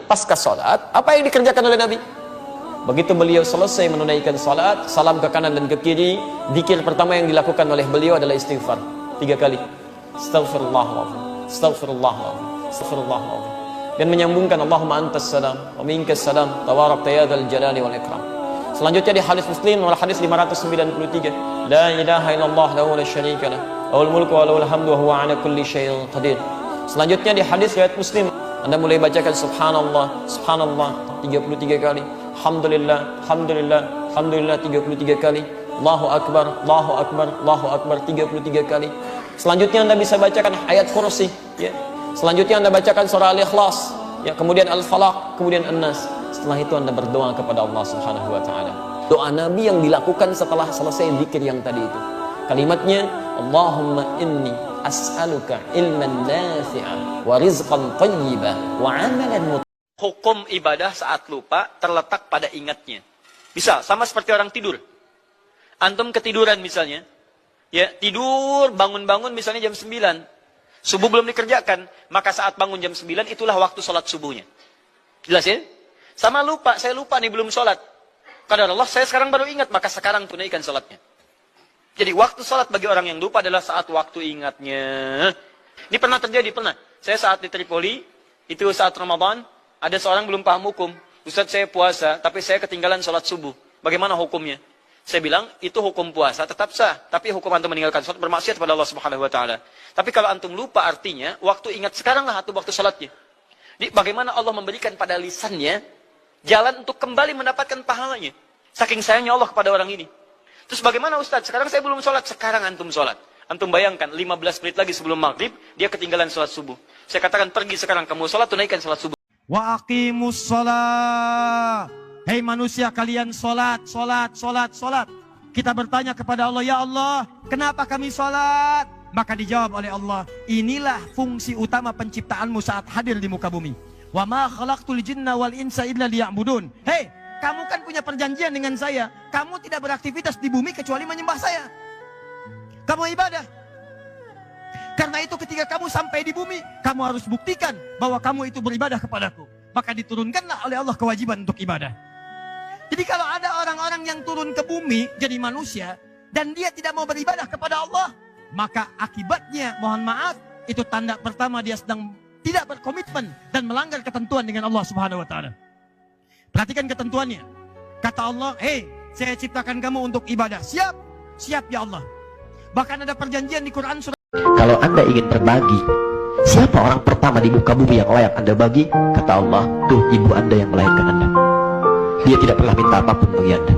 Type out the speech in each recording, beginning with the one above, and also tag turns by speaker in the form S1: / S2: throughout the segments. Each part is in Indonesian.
S1: Pasca salat, apa yang dikerjakan oleh Nabi? Begitu beliau selesai menunaikan salat, salam ke kanan dan ke kiri, zikir pertama yang dilakukan oleh beliau adalah istighfar 3 kali. Astaghfirullahaladzim, astaghfirullahaladzim, astaghfirullahaladzim. Dan menyambungkan Allahumma antas salam wa minkas salam tabarakta ya dzal jalali wal ikram. Selanjutnya di hadis Muslim nomor hadis 593, la ilaha illallah lahu la syarika lah, lahul mulku wa lahul hamdu wa huwa ala kulli syai'in qadir. Selanjutnya di hadis riwayat Muslim, Anda mulai bacakan subhanallah, subhanallah 33 kali, alhamdulillah, alhamdulillah, alhamdulillah 33 kali, Allahu akbar, Allahu akbar, Allahu akbar 33 kali. Selanjutnya Anda bisa bacakan ayat kursi, ya. Selanjutnya Anda bacakan surah Al-Ikhlas, ya, kemudian Al-Falaq, kemudian An-Nas. Setelah itu Anda berdoa kepada Allah Subhanahu wa taala. Doa Nabi yang dilakukan setelah selesai zikir yang tadi itu. Kalimatnya, Allahumma inni as'aluka ilman nafi'an wa rizqan thayyiban wa 'amalan. Hukum ibadah saat lupa terletak pada ingatnya. Bisa sama seperti orang tidur. Antum ketiduran misalnya, ya, tidur bangun-bangun misalnya jam 9. Subuh belum dikerjakan, maka saat bangun jam 9 itulah waktu sholat subuhnya. Jelas ya? Sama lupa, saya lupa nih belum sholat. Kadar Allah, saya sekarang baru ingat, maka sekarang tunaikan sholatnya. Jadi waktu sholat bagi orang yang lupa adalah saat waktu ingatnya. Ini pernah terjadi, pernah. Saya saat di Tripoli, itu saat Ramadan, ada seorang belum paham hukum. Ustaz, saya puasa, tapi saya ketinggalan sholat subuh. Bagaimana hukumnya? Saya bilang, itu hukum puasa tetap sah. Tapi hukum antum meninggalkan sholat bermaksiat kepada Allah Subhanahu wa taala. Tapi kalau antum lupa artinya, waktu ingat sekaranglah atau waktu sholatnya. Jadi bagaimana Allah memberikan pada lisannya jalan untuk kembali mendapatkan pahalanya. Saking sayangnya Allah kepada orang ini. Terus bagaimana Ustaz? Sekarang saya belum sholat, sekarang antum sholat. Antum bayangkan, 15 menit lagi sebelum maghrib, dia ketinggalan sholat subuh. Saya katakan, pergi sekarang kamu sholat, tunaikan sholat subuh.
S2: Wa aqimus sholat. Hei manusia, kalian sholat, sholat, sholat, sholat. Kita bertanya kepada Allah, ya Allah, kenapa kami sholat? Maka dijawab oleh Allah, inilah fungsi utama penciptaanmu saat hadir di muka bumi. Wa ma khalaqtul jinna wal insa illa liya'budun. Hei, kamu kan punya perjanjian dengan saya. Kamu tidak beraktivitas di bumi kecuali menyembah saya. Kamu ibadah. Karena itu ketika kamu sampai di bumi, kamu harus buktikan bahwa kamu itu beribadah kepadaku. Maka diturunkanlah oleh Allah kewajiban untuk ibadah. Jadi kalau ada orang-orang yang turun ke bumi jadi manusia dan dia tidak mau beribadah kepada Allah, maka akibatnya, mohon maaf, itu tanda pertama dia sedang tidak berkomitmen dan melanggar ketentuan dengan Allah Subhanahu wa taala. Perhatikan ketentuannya. Kata Allah, hei, saya ciptakan kamu untuk ibadah. Siap? Siap ya Allah. Bahkan ada perjanjian di Quran surah.
S3: Kalau Anda ingin berbagi, siapa orang pertama di muka bumi yang layak Anda bagi? Kata Allah, tuh ibu Anda yang melahirkan Anda. Dia tidak pernah minta apapun bagi Anda.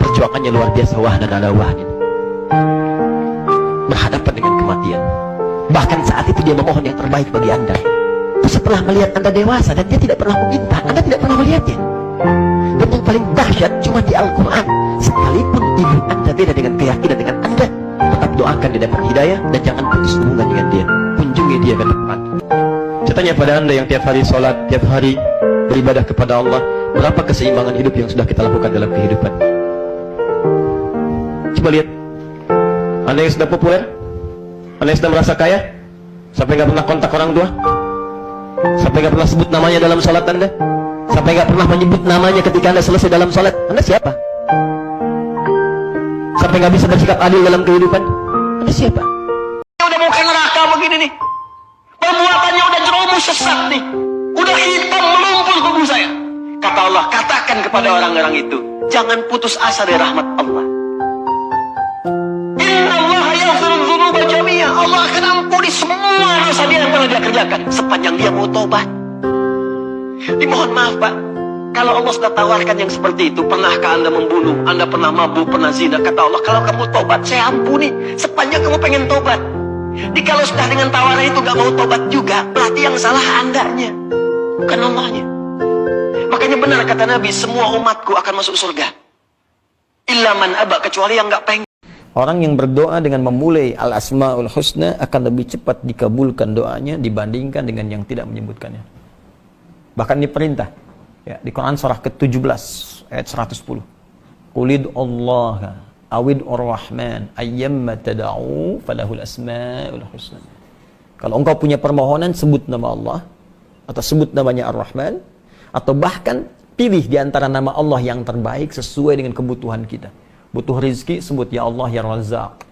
S3: Perjuangannya luar biasa, wah dan ala wahnya. Berhadapan dengan kematian. Bahkan saat itu dia memohon yang terbaik bagi Anda. Setelah melihat Anda dewasa dan dia tidak pernah meminta, Anda tidak pernah melihatnya. Dan yang paling dahsyat cuma di Al-Quran. Sekalipun ibu Anda beda dengan keyakinan dengan Anda, tetap doakan dia dapat hidayah dan jangan putus hubungan dengan dia. Kunjungi dia ke depan. Saya tanya pada Anda yang tiap hari sholat, tiap hari beribadah kepada Allah, berapa keseimbangan hidup yang sudah kita lakukan dalam kehidupan? Coba lihat. Anda yang sudah populer, Anda yang sudah merasa kaya, sampai nggak pernah kontak orang tua, sampai nggak pernah sebut namanya dalam sholat Anda, sampai nggak pernah menyebut namanya ketika Anda selesai dalam sholat, Anda siapa? Sampai nggak bisa bersikap adil dalam kehidupan, Anda siapa?
S4: Udah mau ke neraka begini nih, perbuatannya udah jerumus sesat nih, udah hitam melumpur kubu saya. Kata Allah, katakan kepada orang-orang itu, jangan putus asa dari rahmat Allah. Innallaha yaghfiru dzunuba jami'a. Allah akan ampuni semua dosa dia yang pernah dia kerjakan sepanjang dia mau tobat. Dimohon maaf Pak, kalau Allah sudah tawarkan yang seperti itu, pernahkah Anda membunuh, Anda pernah mabuk, pernah zina? Kata Allah, kalau kamu tobat, saya ampuni sepanjang kamu pengen tobat. Jadi kalau sudah dengan tawaran itu gak mau tobat juga, berarti yang salah Andanya, bukan Allahnya. Makanya benar kata Nabi, semua umatku akan masuk surga. Illa man aba, kecuali yang gak pengen.
S1: Orang yang berdoa dengan memulai Al-Asma'ul Husna akan lebih cepat dikabulkan doanya dibandingkan dengan yang tidak menyebutkannya. Bahkan ini perintah. Ya, di Quran surah ke-17 ayat 110. Qulid Allah awid ar-Rahman ayyamma tad'u falahul asma'ul husna. Kalau engkau punya permohonan, sebut nama Allah atau sebut namanya Ar-Rahman, Atau bahkan pilih di antara nama Allah yang terbaik sesuai dengan kebutuhan kita. Butuh rizki, sebut ya Allah ya Razzaq.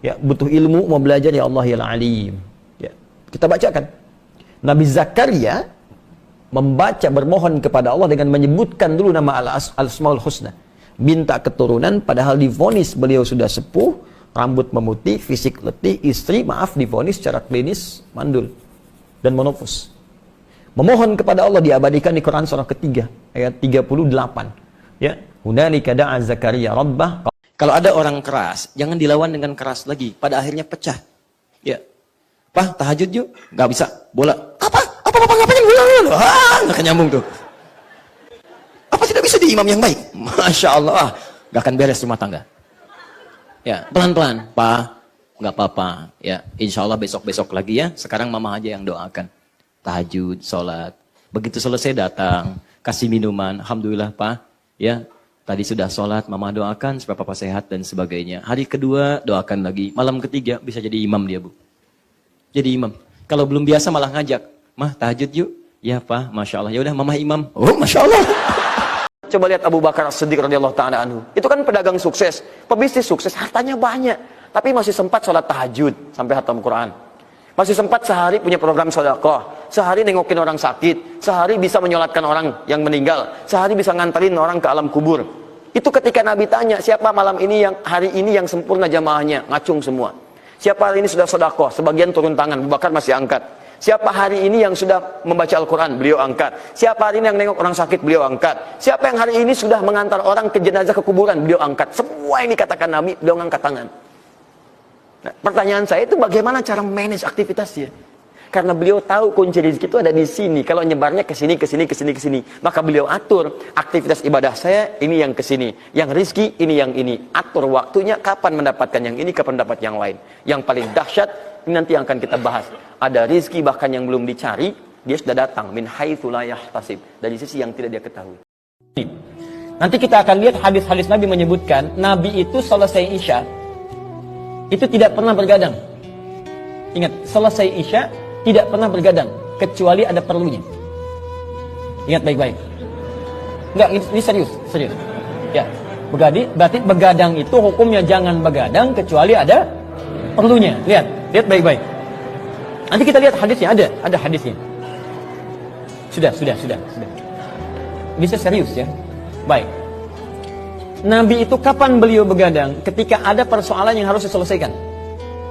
S1: Ya, butuh ilmu, mau belajar ya Allah ya Alim. Ya, kita bacakan. Nabi Zakaria membaca bermohon kepada Allah dengan menyebutkan dulu nama Al-Asmaul Husna. Minta keturunan padahal divonis beliau sudah sepuh, rambut memutih, fisik letih, istri divonis secara klinis mandul dan monofus. Memohon kepada Allah diabadikan di Quran surah ketiga ayat 38. Ya, hunalika da'a Zakaria rabbah. Kalau ada orang keras, jangan dilawan dengan keras lagi. Pada akhirnya pecah. Ya, Pak, tahajud yuk. Gak bisa. Bola. Apa Bapak ngapain bola? Gak nyambung tuh. Apa tidak bisa di imam yang baik? Masya Allah. Gak akan beres rumah tangga. Ya, pelan-pelan. Pak, gak apa-apa. Ya, insya Allah besok-besok lagi ya. Sekarang mama aja yang doakan. Tahajud, sholat. Begitu selesai datang. Kasih minuman. Alhamdulillah, Pak. Ya, tadi sudah sholat, mama doakan supaya papa sehat dan sebagainya. Hari kedua doakan lagi. Malam ketiga bisa jadi imam dia, Bu. Jadi imam. Kalau belum biasa malah ngajak. Mah, tahajud yuk. Ya, Pak. Masya Allah. Ya udah, mama imam. Oh, Masya Allah. Coba lihat Abu Bakar As-Siddiq radhiyallahu ta'ala anhu. Itu kan pedagang sukses, pebisnis sukses, hartanya banyak. Tapi masih sempat sholat tahajud sampai khatam Quran. Masih sempat sehari punya program sedekah, sehari nengokin orang sakit, sehari bisa menyolatkan orang yang meninggal, sehari bisa nganterin orang ke alam kubur. Itu ketika Nabi tanya, siapa malam ini yang hari ini yang sempurna jamaahnya, ngacung semua. Siapa hari ini sudah sedekah, sebagian turun tangan, Abu Bakar masih angkat. Siapa hari ini yang sudah membaca Al-Quran, beliau angkat. Siapa hari ini yang nengok orang sakit, beliau angkat. Siapa yang hari ini sudah mengantar orang ke jenazah ke kuburan, beliau angkat. Semua yang dikatakan Nabi, beliau angkat tangan. Nah, pertanyaan saya itu bagaimana cara manage aktivitasnya? Karena beliau tahu kunci rezeki itu ada di sini. Kalau nyebarnya ke sini, ke sini, ke sini, ke sini, maka beliau atur aktivitas ibadah saya ini yang ke sini, yang rezeki ini yang ini. Atur waktunya kapan mendapatkan yang ini, kapan mendapat yang lain. Yang paling dahsyat ini nanti yang akan kita bahas. Ada rezeki bahkan yang belum dicari, dia sudah datang min haitsu la yahtasib, dari sisi yang tidak dia ketahui. Nanti kita akan lihat hadis-hadis Nabi menyebutkan Nabi itu selesai Isya itu tidak pernah bergadang. Ingat, selesai Isya tidak pernah bergadang kecuali ada perlunya. Ingat baik-baik. Enggak, ini serius. Ya, berarti begadang itu hukumnya jangan begadang kecuali ada perlunya. Lihat baik-baik. Nanti kita lihat hadisnya, ada hadisnya. Sudah. Bisa serius ya. Baik. Nabi itu kapan beliau begadang? Ketika ada persoalan yang harus diselesaikan.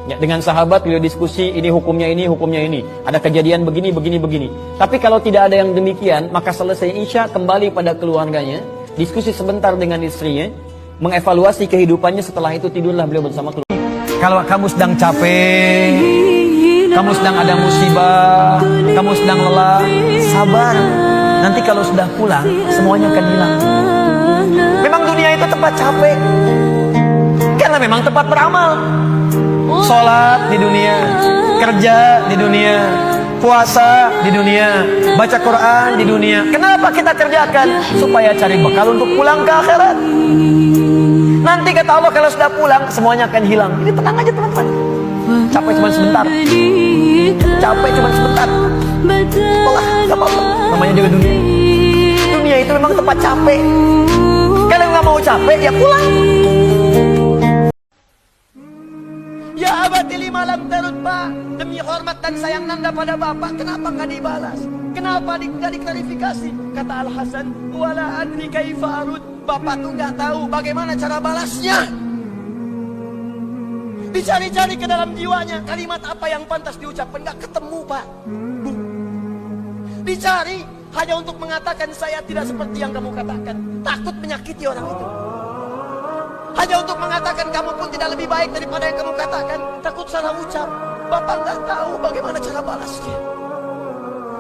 S1: Ya, dengan sahabat beliau diskusi, ini hukumnya ini. Ada kejadian begini. Tapi kalau tidak ada yang demikian, maka selesai Isya kembali pada keluarganya, diskusi sebentar dengan istrinya, mengevaluasi kehidupannya, setelah itu tidurlah beliau bersama keluarga.
S2: Kalau kamu sedang capek, kamu sedang ada musibah, kamu sedang lelah, sabar. Nanti kalau sudah pulang, semuanya akan hilang. Memang dunia itu tempat capek, karena memang tempat beramal. Sholat di dunia, kerja di dunia, puasa di dunia, baca Quran di dunia. Kenapa kita kerjakan? Supaya cari bekal untuk pulang ke akhirat. Nanti kata Allah kalau sudah pulang, semuanya akan hilang. Ini tenang aja teman-teman. Capek cuma sebentar. Setelah, gak apa-apa. Namanya juga dunia. Dunia itu memang tempat capek. Kalau nggak mau capek, ya pulang. Ya abadi lima lam tarud, Pak. Demi hormat dan sayang Nanda pada Bapak, kenapa nggak dibalas? Kenapa nggak diklarifikasi? Kata Al-Hasan, wala adri kaifa arud. Bapak tuh nggak tahu bagaimana cara balasnya. Dicari-cari ke dalam jiwanya, kalimat apa yang pantas diucapkan, nggak ketemu, Pak. Dicari hanya untuk mengatakan saya tidak seperti yang kamu katakan. Takut menyakiti orang itu. Hanya untuk mengatakan kamu pun tidak lebih baik daripada yang kamu katakan. Takut salah ucap. Bapak nggak tahu bagaimana cara balasnya.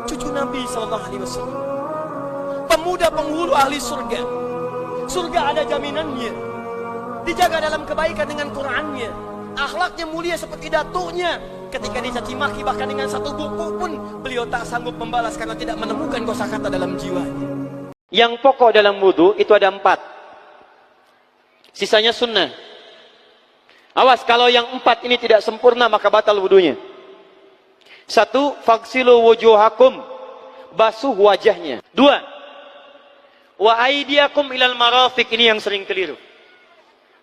S2: Cucu Nabi SAW, pemuda penghulu ahli surga. Surga ada jaminannya. Dijaga dalam kebaikan dengan Qurannya. Akhlaknya mulia seperti datunya. Ketika dicaci maki bahkan dengan satu buku pun beliau tak sanggup membalas karena tidak menemukan kosakata dalam jiwanya. Yang pokok dalam wudu itu ada 4. Sisanya sunnah. Awas kalau yang 4 ini tidak sempurna maka batal wudunya. 1. Faghsilu wujuhakum, basuh wajahnya. 2.
S5: Wa aidiakum ilal marafiq, ini yang sering keliru.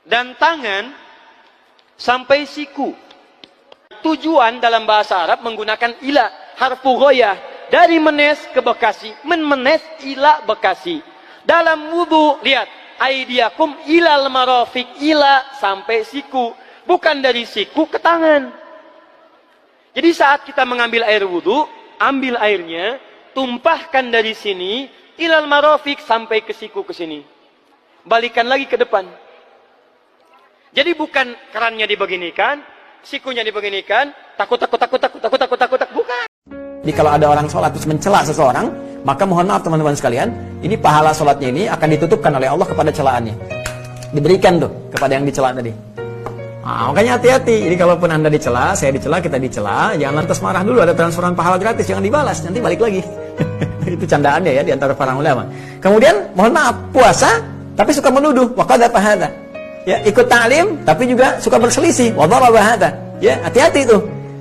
S5: Dan tangan sampai siku. Tujuan dalam bahasa Arab menggunakan ila, harfu ghoyah. Dari Menes ke Bekasi, Menes ila Bekasi. Dalam wudu, lihat, aidiakum ilal marafiq, ila sampai siku. Bukan dari siku ke tangan. Jadi saat kita mengambil air wudu, ambil airnya, tumpahkan dari sini, ilal marafiq sampai ke siku ke sini. Balikan lagi ke depan. Jadi bukan kerannya dibeginikan, sikunya dibeginikan, takut, bukan.
S1: Jadi kalau ada orang sholat terus mencela seseorang, maka mohon maaf teman-teman sekalian, ini pahala sholatnya ini akan ditutupkan oleh Allah kepada celaannya. Diberikan tuh kepada yang dicela tadi. Nah, makanya hati-hati. Jadi kalaupun Anda dicela, saya dicela, kita dicela, jangan lantas marah dulu, ada transferan pahala gratis, jangan dibalas, nanti balik lagi. Itu candaannya ya di antara para ulama. Kemudian mohon maaf, puasa tapi suka menuduh, wa qadhafa hadza. Ya, ikut ta'lim tapi juga suka berselisih, wa daraba hadza. Ya, hati-hati itu.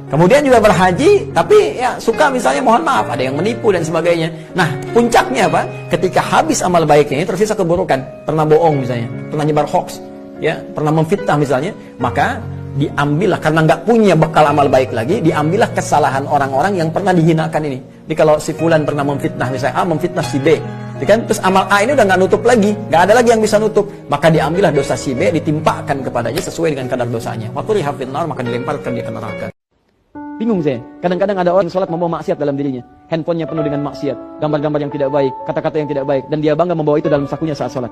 S1: Kemudian juga berhaji tapi ya suka misalnya mohon maaf ada yang menipu dan sebagainya. Nah, puncaknya apa? Ketika habis amal baiknya ini tersisa keburukan, pernah bohong misalnya, pernah nyebar hoax, ya, pernah memfitnah misalnya, maka diambillah karena nggak punya bekal amal baik lagi, diambillah kesalahan orang-orang yang pernah dihinakan ini. Jadi kalau si fulan pernah memfitnah misalnya A memfitnah si B, kan terus amal A ini udah nggak nutup lagi, nggak ada lagi yang bisa nutup, maka diambillah dosa si B ditimpakan kepadanya sesuai dengan kadar dosanya. Waktu dihafid nar maka dilemparkan dia ke neraka. Bingung saya, kadang-kadang ada orang yang sholat membawa maksiat dalam dirinya, handphonenya penuh dengan maksiat, gambar-gambar yang tidak baik, kata-kata yang tidak baik, dan dia bangga membawa itu dalam sakunya saat sholat.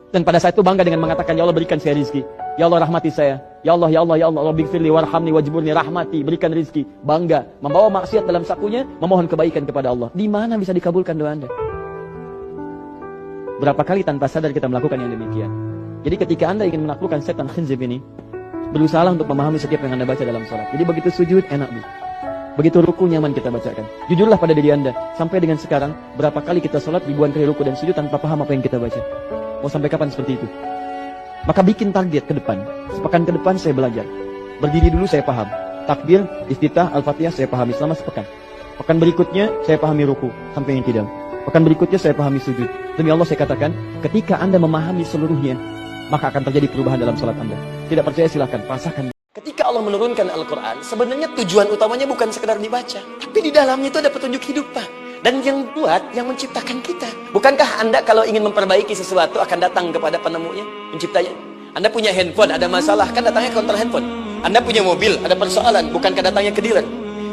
S1: Dan pada saat itu bangga dengan mengatakan, ya Allah berikan saya rizki, ya Allah rahmati saya, ya Allah, ya Allah, ya Allah, bighfirli warhamni wajburni rahmati, berikan rizki. Bangga, membawa maksiat dalam sakunya, memohon kebaikan kepada Allah. Di mana bisa dikabulkan doa Anda? Berapa kali tanpa sadar kita melakukan yang demikian? Jadi ketika Anda ingin menaklukkan setan khinzib ini, berusahalah untuk memahami setiap yang Anda baca dalam sholat. Jadi begitu sujud, enak Bu. Begitu ruku, nyaman kita bacakan. Jujurlah pada diri Anda, sampai dengan sekarang, berapa kali kita sholat ribuan kali ruku dan sujud tanpa paham apa yang kita baca? Mau sampai kapan seperti itu? Maka bikin target ke depan. Sepekan ke depan saya belajar. Berdiri dulu saya paham. Takbir, iftitah, al-fatihah saya pahami selama sepekan. Pekan berikutnya saya pahami ruku sampai yang tidak. Pekan berikutnya saya pahami sujud. Demi Allah saya katakan, ketika Anda memahami seluruhnya, maka akan terjadi perubahan dalam sholat Anda. Tidak percaya silahkan, pasahkan.
S4: Ketika Allah menurunkan Al-Quran, sebenarnya tujuan utamanya bukan sekedar dibaca, tapi di dalamnya itu ada petunjuk hidup, Pak. Dan yang buat, yang menciptakan kita. Bukankah Anda kalau ingin memperbaiki sesuatu akan datang kepada penemunya, penciptanya? Anda punya handphone, ada masalah, kan datangnya ke counter handphone. Anda punya mobil, ada persoalan, bukankah datangnya ke dealer?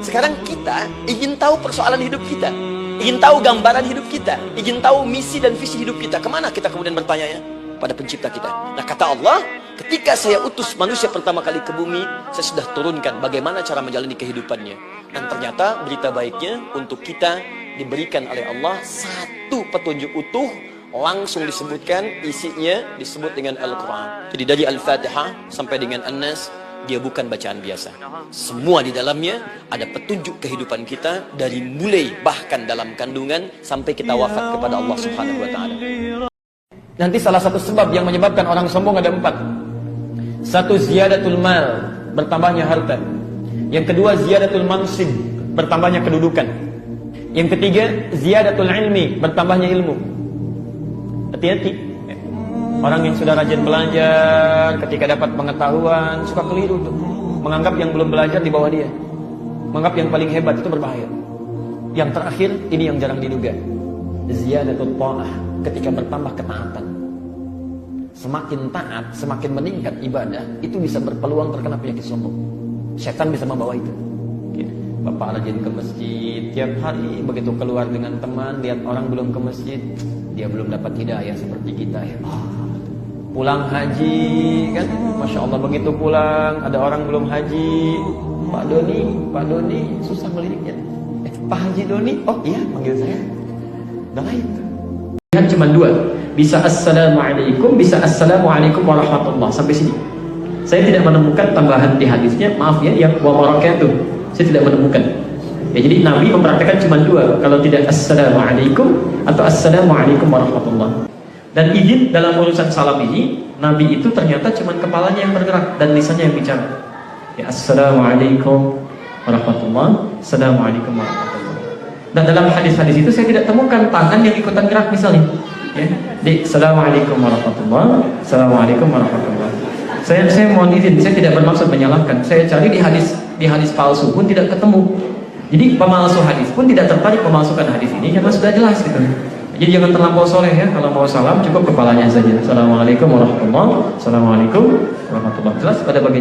S4: Sekarang kita ingin tahu persoalan hidup kita, ingin tahu gambaran hidup kita, ingin tahu misi dan visi hidup kita. Kemana kita kemudian bertanya? Pada pencipta kita. Nah, kata Allah, ketika saya utus manusia pertama kali ke bumi, saya sudah turunkan bagaimana cara menjalani kehidupannya. Dan ternyata berita baiknya untuk kita diberikan oleh Allah satu petunjuk utuh, langsung disebutkan isinya disebut dengan Al-Quran. Jadi dari Al-Fatihah sampai dengan An-Nas, dia bukan bacaan biasa. Semua di dalamnya ada petunjuk kehidupan kita dari mulai bahkan dalam kandungan sampai kita wafat kepada Allah Subhanahu wa taala.
S1: Nanti salah satu sebab yang menyebabkan orang sombong ada 4. Satu, ziyadatul mal, bertambahnya harta. Yang kedua, ziyadatul mansib, bertambahnya kedudukan. Yang ketiga, ziyadatul ilmi, bertambahnya ilmu. Hati-hati. Orang yang sudah rajin belajar, ketika dapat pengetahuan, suka keliru tuh. Menganggap yang belum belajar di bawah dia. Menganggap yang paling hebat itu berbahaya. Yang terakhir, ini yang jarang diduga. Ziyadatul ta'ah, ketika bertambah ketaatan. Semakin taat, semakin meningkat ibadah, itu bisa berpeluang terkena penyakit sombong. Setan bisa membawa itu. Bapak rajin ke masjid tiap hari, begitu keluar dengan teman, lihat orang belum ke masjid, dia belum dapat hidayah seperti kita ya. Pulang haji kan, Masya Allah begitu pulang, ada orang belum haji, Pak Doni, susah meliriknya. Pak Haji Doni, oh iya panggil saya. Udah itu. Kan cuma 2, bisa assalamualaikum, bisa assalamualaikum warahmatullah, sampai sini. Saya tidak menemukan tambahan di hadisnya, maaf ya, yang wa barakatuh. Saya tidak menemukan. Ya, jadi Nabi mempraktekkan cuma 2, kalau tidak assalamualaikum atau assalamualaikum warahmatullah. Dan izin dalam urusan salam ini, Nabi itu ternyata cuma kepalanya yang bergerak dan lisannya yang bicara. Ya, assalamualaikum warahmatullah, assalamualaikum warahmatullah. Dan dalam hadis-hadis itu saya tidak temukan tangan yang ikutan gerak misalnya. Ya. Di Assalamualaikum warahmatullahi, Assalamualaikum warahmatullahi. Saya mohon izin, saya tidak bermaksud menyalahkan. Saya cari di hadis palsu pun tidak ketemu. Jadi pemalsu hadis pun tidak tertarik memalsukan hadis ini karena sudah jelas gitu. Jadi jangan terlampau soleh ya. Kalau mau salam cukup kepalanya saja. Assalamualaikum warahmatullahi wabarakatuh. Assalamualaikum warahmatullahi wabarakatuh. Jelas pada bagian